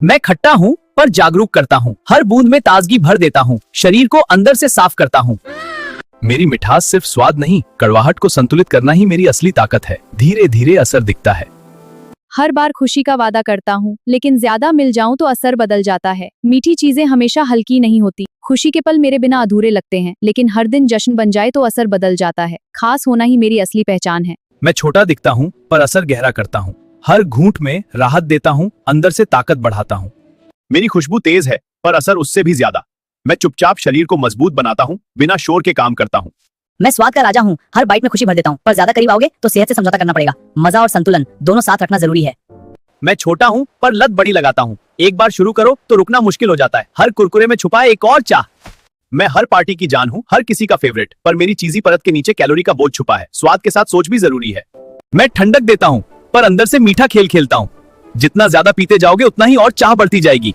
मैं खट्टा हूँ पर जागरूक करता हूँ, हर बूंद में ताजगी भर देता हूँ, शरीर को अंदर से साफ करता हूँ। मेरी मिठास सिर्फ स्वाद नहीं, कड़वाहट को संतुलित करना ही मेरी असली ताकत है। धीरे धीरे असर दिखता है। हर बार खुशी का वादा करता हूँ, लेकिन ज्यादा मिल जाऊं तो असर बदल जाता है। मीठी चीजें हमेशा हल्की नहीं होती। खुशी के पल मेरे बिना अधूरे लगते हैं, लेकिन हर दिन जश्न बन जाए तो असर बदल जाता है। खास होना ही मेरी असली पहचान है। मैं छोटा दिखता हूँ पर असर गहरा करता हूँ। हर घूंट में राहत देता हूँ, अंदर से ताकत बढ़ाता हूँ। मेरी खुशबू तेज है पर असर उससे भी ज्यादा। मैं चुपचाप शरीर को मजबूत बनाता हूँ, बिना शोर के काम करता हूँ। मैं स्वाद का राजा हूँ, हर बाइट में खुशी भर देता हूँ, पर ज्यादा करीब आओगे तो सेहत से समझौता करना पड़ेगा। मजा और संतुलन दोनों साथ रखना जरूरी है। मैं छोटा हूँ पर लत बड़ी लगाता हूँ, एक बार शुरू करो तो रुकना मुश्किल हो जाता है। हर कुरकुरे में छुपा है एक और चाह। मैं हर पार्टी की जान हूँ, हर किसी का फेवरेट, पर मेरी चीजी परत के नीचे कैलोरी का बोझ छुपा है। स्वाद के साथ सोच भी जरूरी है। मैं ठंडक देता हूँ पर अंदर से मीठा खेल खेलता हूँ। जितना ज्यादा पीते जाओगे उतना ही और चाह बढ़ती जाएगी।